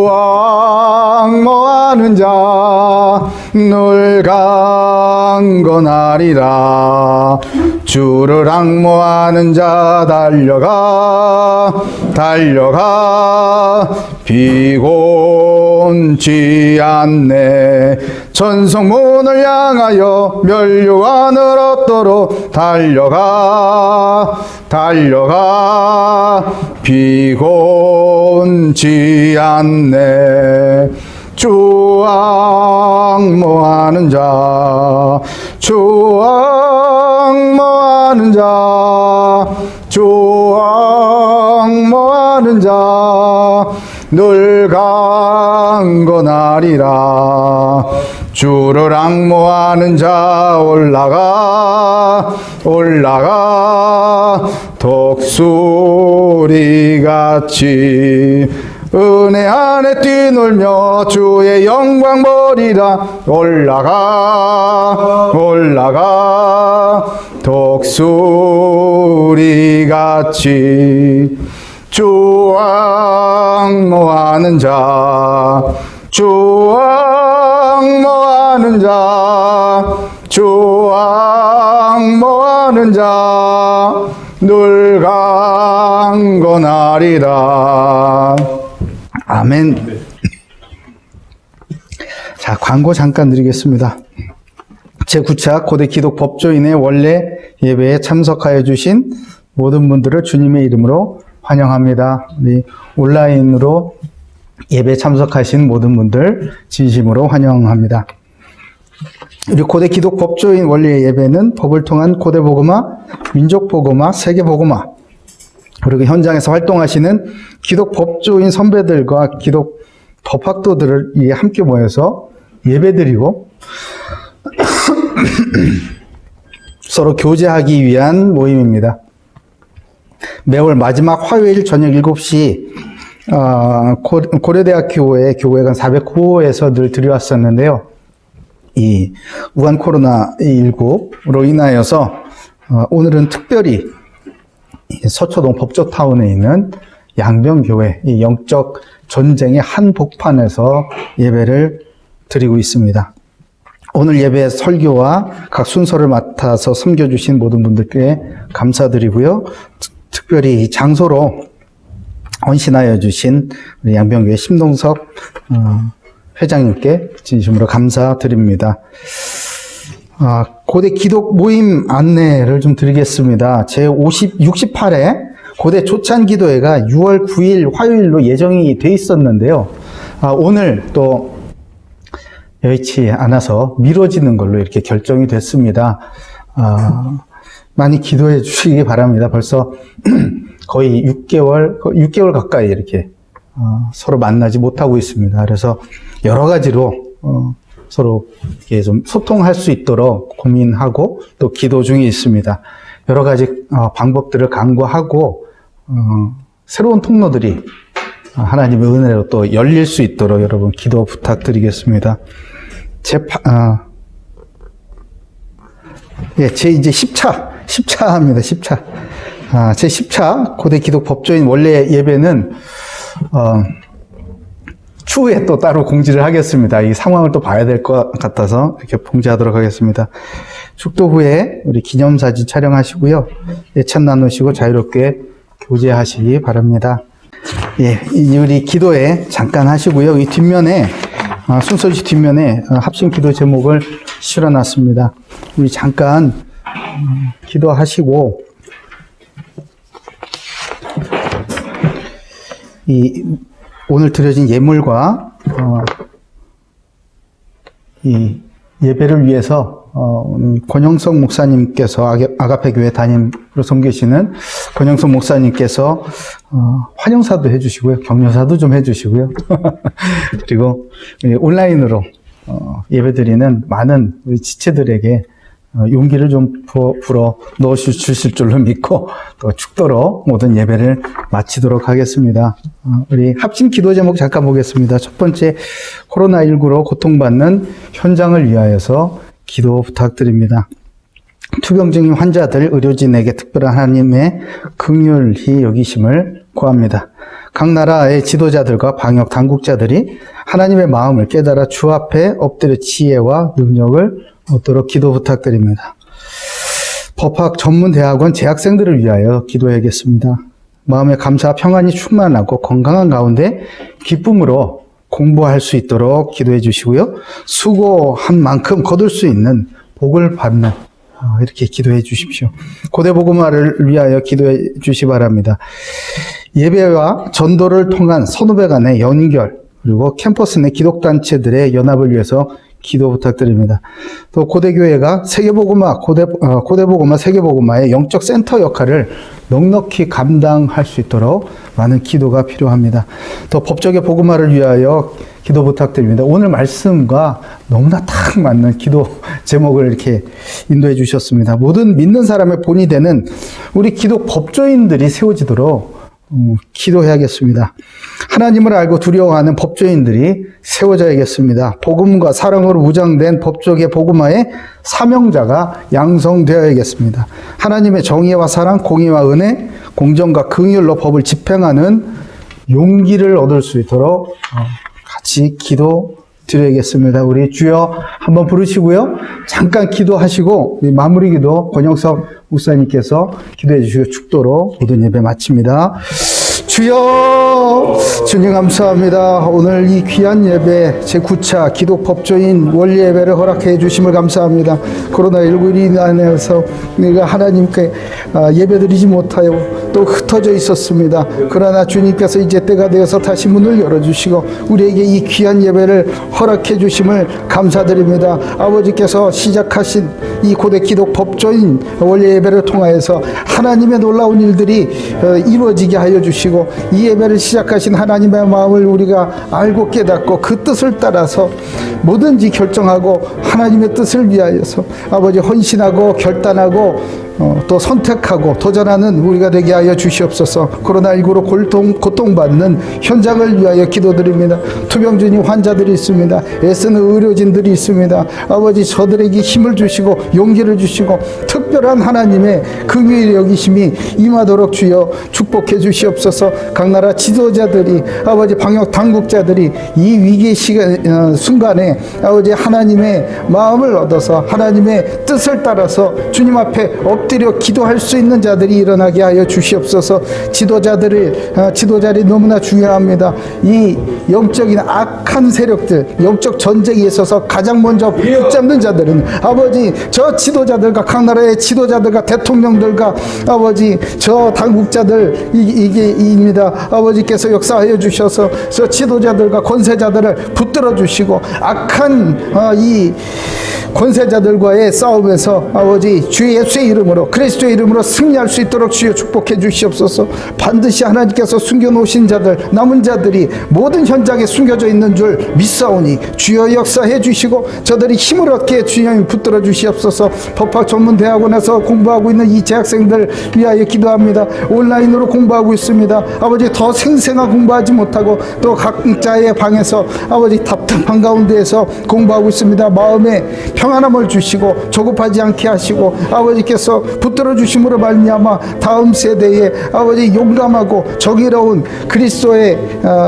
Speaker 1: 앙모하는 자 늘 강건하리라. 주를 앙모하는 자 달려가 비곤치 않네. 천성문을 향하여 멸류관을 얻도록 달려가 비곤치 않네. 주 앙모하는 자 늘 강건하리라. 주를 앙모하는 자 올라가 독수리같이 은혜 안에 뛰놀며 주의 영광 보리라. 올라가 독수리같이 주 앙모하는 자 늘 강건하리라. 아멘. 자, 광고 잠깐 드리겠습니다. 제9차 고대 기독 법조인의 원래 예배에 참석하여 주신 모든 분들을 주님의 이름으로 환영합니다. 우리 온라인으로 예배에 참석하신 모든 분들 진심으로 환영합니다. 우리 고대 기독 법조인 원래 예배는 법을 통한 고대 복음화, 민족 복음화, 세계 복음화, 그리고 현장에서 활동하시는 기독 법조인 선배들과 기독 법학도들을 함께 모여서 예배드리고 서로 교제하기 위한 모임입니다. 매월 마지막 화요일 저녁 7시 고려대학교의 교회관 409호에서 늘 드려왔었는데요. 이 우한 코로나19로 인하여서 오늘은 특별히 서초동 법조타운에 있는 양병교회, 이 영적 전쟁의 한복판에서 예배를 드리고 있습니다. 오늘 예배 설교와 각 순서를 맡아서 섬겨주신 모든 분들께 감사드리고요. 특별히 이 장소로 헌신하여 주신 우리 양병교회 심동석 회장님께 진심으로 감사드립니다. 고대 기독 모임 안내를 좀 드리겠습니다. 제68회 고대 초찬 기도회가 6월 9일 화요일로 예정이 돼 있었는데요. 오늘 또 여의치 않아서 미뤄지는 걸로 이렇게 결정이 됐습니다. 많이 기도해 주시기 바랍니다. 벌써 거의 6개월 가까이 이렇게 서로 만나지 못하고 있습니다. 그래서 여러 가지로 서로 이렇게 좀 소통할 수 있도록 고민하고 또 기도 중에 있습니다. 여러 가지 방법들을 강구하고 새로운 통로들이 하나님의 은혜로 또 열릴 수 있도록 여러분 기도 부탁드리겠습니다. 제 이제 10차입니다. 10차. 제 10차 고대 기독 법조인 원래 예배는 추후에 또 따로 공지를 하겠습니다. 이 상황을 또 봐야 될 것 같아서 이렇게 공지하도록 하겠습니다. 축도 후에 우리 기념사진 촬영하시고요. 예찬 나누시고 자유롭게 교제하시기 바랍니다. 예, 우리 기도에 잠깐 하시고요. 이 뒷면에 순서지 뒷면에 합심 기도 제목을 실어놨습니다. 우리 잠깐 기도하시고 오늘 드려진 예물과 이 예배를 위해서 권영석 목사님께서 아가페 교회 담임으로 섬기시는 권영석 목사님께서 환영사도 해주시고요, 격려사도 좀 해주시고요. 그리고 온라인으로 예배드리는 많은 우리 지체들에게 용기를 좀 불어 넣어주실 줄로 믿고 또 축도로 모든 예배를 마치도록 하겠습니다. 우리 합심 기도 제목 잠깐 보겠습니다. 첫 번째, 코로나19로 고통받는 현장을 위하여서 기도 부탁드립니다. 투병 중인 환자들, 의료진에게 특별한 하나님의 긍휼히 여기심을 구합니다. 각 나라의 지도자들과 방역 당국자들이 하나님의 마음을 깨달아 주 앞에 엎드려 지혜와 능력을 얻도록 기도 부탁드립니다. 법학 전문대학원 재학생들을 위하여 기도해야겠습니다. 마음의 감사와 평안이 충만하고 건강한 가운데 기쁨으로 공부할 수 있도록 기도해 주시고요. 수고한 만큼 거둘 수 있는 복을 받는 이렇게 기도해 주십시오. 고대복음화를 위하여 기도해 주시 바랍니다. 예배와 전도를 통한 선후배 간의 연결, 그리고 캠퍼스 내 기독단체들의 연합을 위해서 기도 부탁드립니다. 또 고대교회가 세계복음화, 고대복음화, 세계복음화의 영적 센터 역할을 넉넉히 감당할 수 있도록 많은 기도가 필요합니다. 또 법적의 복음화를 위하여 기도 부탁드립니다. 오늘 말씀과 너무나 딱 맞는 기도 제목을 이렇게 인도해 주셨습니다. 모든 믿는 사람의 본이 되는 우리 기독 법조인들이 세워지도록 기도해야겠습니다. 하나님을 알고 두려워하는 법조인들이 세워져야겠습니다. 복음과 사랑으로 무장된 법조계 복음화의 사명자가 양성되어야겠습니다. 하나님의 정의와 사랑, 공의와 은혜, 공정과 긍휼로 법을 집행하는 용기를 얻을 수 있도록 같이 기도 드려야겠습니다. 우리 주여 한번 부르시고요. 잠깐 기도하시고 마무리 기도 권영석 목사님께서 기도해 주시고 축도로 모든 예배 마칩니다. 주여, 주님 감사합니다. 오늘 이 귀한 예배 제9차 기독 법조인 원리 예배를 허락해 주심을 감사합니다. 코로나19로 인해서 내가 하나님께 예배드리지 못하여 또 흩어져 있었습니다. 그러나 주님께서 이제 때가 되어서 다시 문을 열어주시고 우리에게 이 귀한 예배를 허락해 주심을 감사드립니다. 아버지께서 시작하신 이 고대 기독 법조인 원리 예배를 통하여서 하나님의 놀라운 일들이 이루어지게 하여 주시고 이 예배를 시작하신 하나님의 마음을 우리가 알고 깨닫고 그 뜻을 따라서 뭐든지 결정하고 하나님의 뜻을 위하여서 아버지 헌신하고 결단하고 또 선택하고 도전하는 우리가 되게 하여 주시옵소서. 코로나19로 고통받는 현장을 위하여 기도드립니다. 투병 중인 환자들이 있습니다. 애쓰는 의료진들이 있습니다. 아버지 저들에게 힘을 주시고 용기를 주시고 특별한 하나님의 긍휼히 여기심이 임하도록 주여 축복해 주시옵소서. 각 나라 지도자들이 아버지 방역 당국자들이 이 위기의 순간에 아버지 하나님의 마음을 얻어서 하나님의 뜻을 따라서 주님 앞에 엎드려 기도할 수 있는 자들이 일어나게 하여 주시옵소서. 지도자들이 너무나 중요합니다. 이 영적인 악한 세력들, 영적 전쟁에 있어서 가장 먼저 붙잡는 자들은 아버지 저 지도자들과 각 나라의 지도자들과 대통령들과 아버지 저 당국자들 이게입니다. 아버지께서 역사하여 주셔서 저 지도자들과 권세자들을 붙들어 주시고 악한 이 권세자들과의 싸움에서 아버지 주 예수의 이름으로 그리스도의 이름으로 승리할 수 있도록 주여 축복해 주시옵소서. 반드시 하나님께서 숨겨놓으신 자들 남은 자들이 모든 현장에 숨겨져 있는 줄 믿사오니 주여 역사해 주시고 저들이 힘을 얻게 주님 붙들어 주시옵소서. 법학 전문대학원에서 공부하고 있는 이 재학생들 위하여 기도합니다. 온라인으로 공부하고 있습니다. 아버지 더 생생한 공부하지 못하고 또 각자의 방에서 아버지 답답한 가운데에서 공부하고 있습니다. 마음에 평안함을 주시고 조급하지 않게 하시고 아버지께서 붙들어 주심으로 말미암아 다음 세대에 아버지 용감하고 정의로운 그리스도의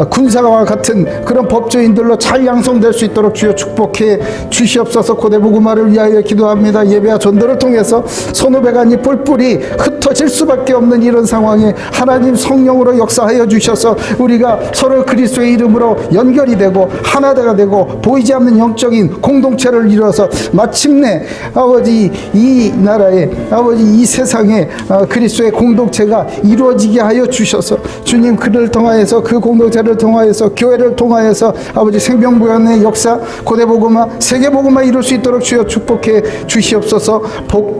Speaker 1: 군사와 같은 그런 법조인들로 잘 양성될 수 있도록 주여 축복해 주시옵소서. 고대복음화를 위하여 기도합니다. 예배와 전도를 통해서 선후배간이 뿔뿔이 흩어질 수밖에 없는 이런 상황에 하나님 성령으로 역사하여 주셔서 우리가 서로 그리스도의 이름으로 연결이 되고 하나가 되고 보이지 않는 영적인 공동체를 이루어서 마침내 아버지 이 나라에 아버지 이 세상에 그리스도의 공동체가 이루어지게 하여 주셔서 주님 그를 통하여서 그 공동체를 통하여서 교회를 통하여서 아버지 생명구원의 역사 고대복음화 세계복음화 이룰 수 있도록 주여 축복해 주시옵소서.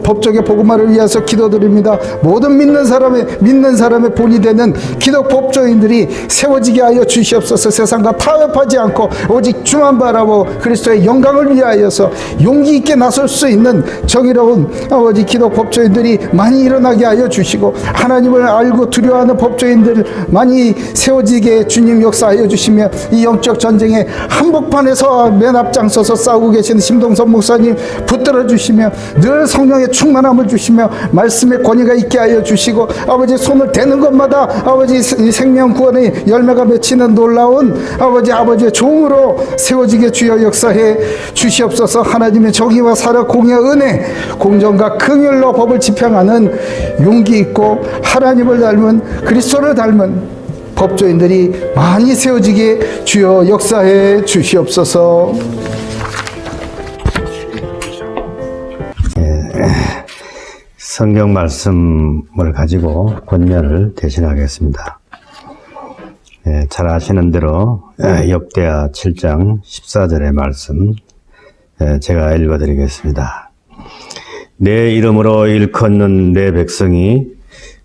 Speaker 1: 법적의 복음화를 위해서 기도드립니다. 모든 믿는 사람의 본이 되는 기독 법조인들이 세워지게 하여 주시옵소서. 세상과 타협하지 않고 오직 주만 바라보 그리스도의 영광을 위하여서 용기 있게 나설 수 있는 정의로운 아버지 기독 법조인들이 많이 일어나게 하여 주시고 하나님을 알고 두려워하는 법조인들 많이 세워지게 주님 역사하여 주시며 이 영적 전쟁의 한복판에서 맨 앞장서서 싸우고 계신 심동선 목사님 붙들어 주시며 늘 성령의 충만함을 주시며 말씀의 권위가 있게 하여 주시고 아버지 손을 대는 것마다 아버지 생명 구원의 열매가 맺히는 놀라운 아버지의 종으로 세워지게 주여 역사해 주시옵소서. 하나님의 정의와 사랑 공의 은혜 공정과 긍휼로 법을 집행하는 용기 있고 하나님을 닮은 그리스도를 닮은 법조인들이 많이 세워지게 주여 역사해 주시옵소서.
Speaker 5: 성경 말씀을 가지고 권면을 대신하겠습니다. 잘 아시는 대로 역대하 7장 14절의 말씀 제가 읽어드리겠습니다. 내 이름으로 일컫는 내 백성이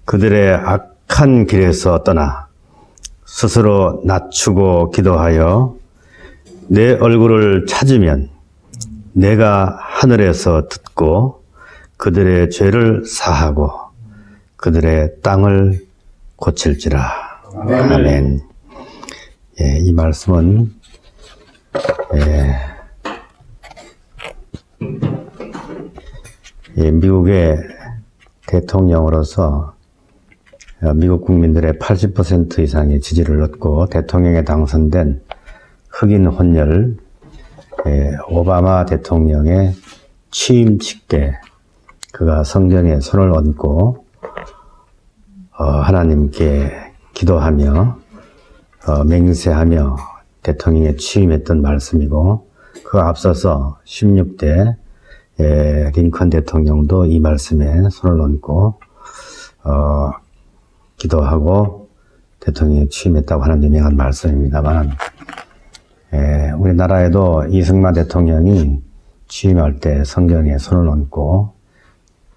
Speaker 5: 그들의 악한 길에서 떠나 스스로 낮추고 기도하여 내 얼굴을 찾으면 내가 하늘에서 듣고 그들의 죄를 사하고 그들의 땅을 고칠지라. 아멘. 이 말씀은 미국의 대통령으로서 미국 국민들의 80% 이상의 지지를 얻고 대통령에 당선된 흑인 혼혈 오바마 대통령의 취임식 때 그가 성전에 손을 얹고 하나님께 기도하며 맹세하며 대통령에 취임했던 말씀이고 그 앞서서 16대 링컨 대통령도 이 말씀에 손을 얹고 기도하고 대통령에 취임했다고 하는 유명한 말씀입니다만 우리나라에도 이승만 대통령이 취임할 때 성전에 손을 얹고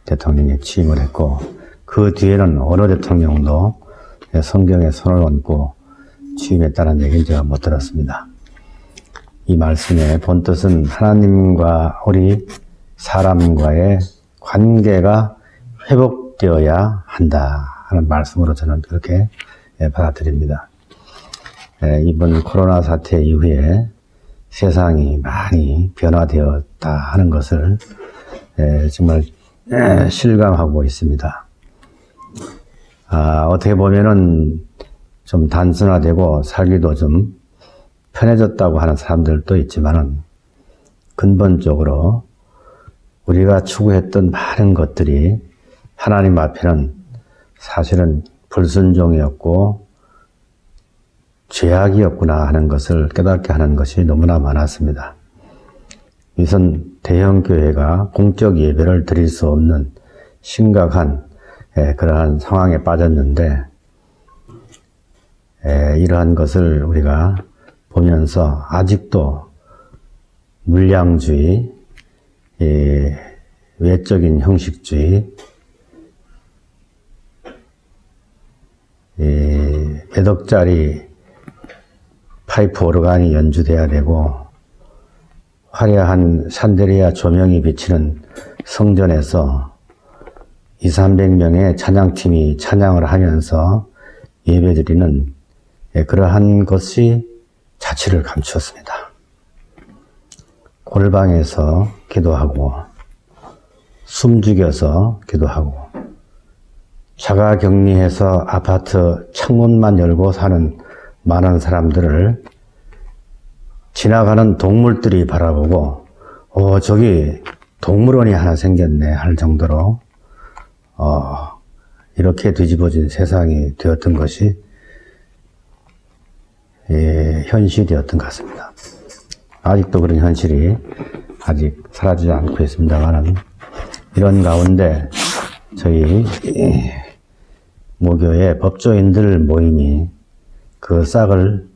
Speaker 5: 대통령에 취임을 했고 그 뒤에는 어느 대통령도 성경에 손을 얹고 취임했다는 얘기는 제가 못 들었습니다. 이 말씀의 본뜻은 하나님과 우리 사람과의 관계가 회복되어야 한다 하는 말씀으로 저는 그렇게 받아들입니다. 이번 코로나 사태 이후에 세상이 많이 변화되었다 하는 것을 정말 실감하고 있습니다. 어떻게 보면은 좀 단순화되고 살기도 좀 편해졌다고 하는 사람들도 있지만은 근본적으로 우리가 추구했던 많은 것들이 하나님 앞에는 사실은 불순종이었고 죄악이었구나 하는 것을 깨닫게 하는 것이 너무나 많았습니다. 우선 대형 교회가 공적 예배를 드릴 수 없는 심각한 그러한 상황에 빠졌는데 이러한 것을 우리가 보면서 아직도 물량주의, 외적인 형식주의, 몇 억짜리 파이프 오르간이 연주돼야 되고 화려한 산데리아 조명이 비치는 성전에서 200~300명의 찬양팀이 찬양을 하면서 예배드리는 그러한 것이 자취를 감추었습니다. 골방에서 기도하고 숨죽여서 기도하고 자가격리해서 아파트 창문만 열고 사는 많은 사람들을 지나가는 동물들이 바라보고 저기 동물원이 하나 생겼네 할 정도로 이렇게 뒤집어진 세상이 되었던 것이 현실이 되었던 것 같습니다. 아직도 그런 현실이 아직 사라지지 않고 있습니다만은 이런 가운데 저희 모교의 법조인들 모임이 그 싹을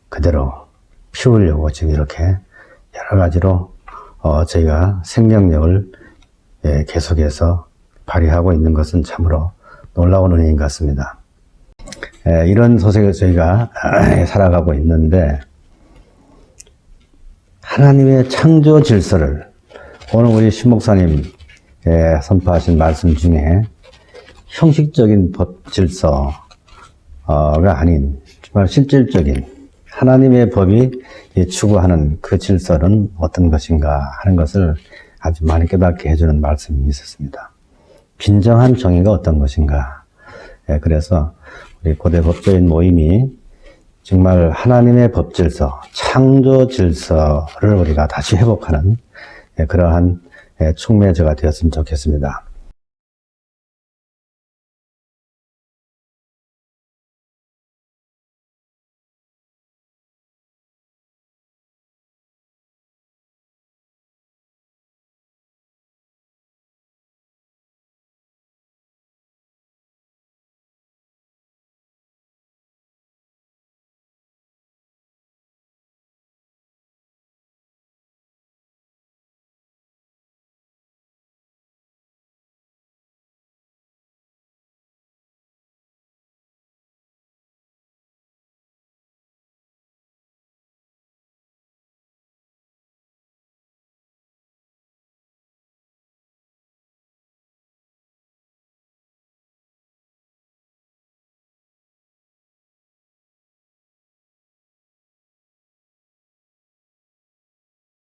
Speaker 5: 그대로 피우려고 지금 이렇게 여러 가지로 저희가 생명력을 계속해서 발휘하고 있는 것은 참으로 놀라운 은혜인 것 같습니다. 이런 소식을 저희가 살아가고 있는데 하나님의 창조 질서를 오늘 우리 신 목사님 선포하신 말씀 중에 형식적인 법 질서가 아닌 정말 실질적인 하나님의 법이 추구하는 그 질서는 어떤 것인가 하는 것을 아주 많이 깨닫게 해주는 말씀이 있었습니다. 빈정한 정의가 어떤 것인가. 그래서 우리 고대 법조인 모임이 정말 하나님의 법 질서, 창조 질서를 우리가 다시 회복하는 그러한 촉매제가 되었으면 좋겠습니다.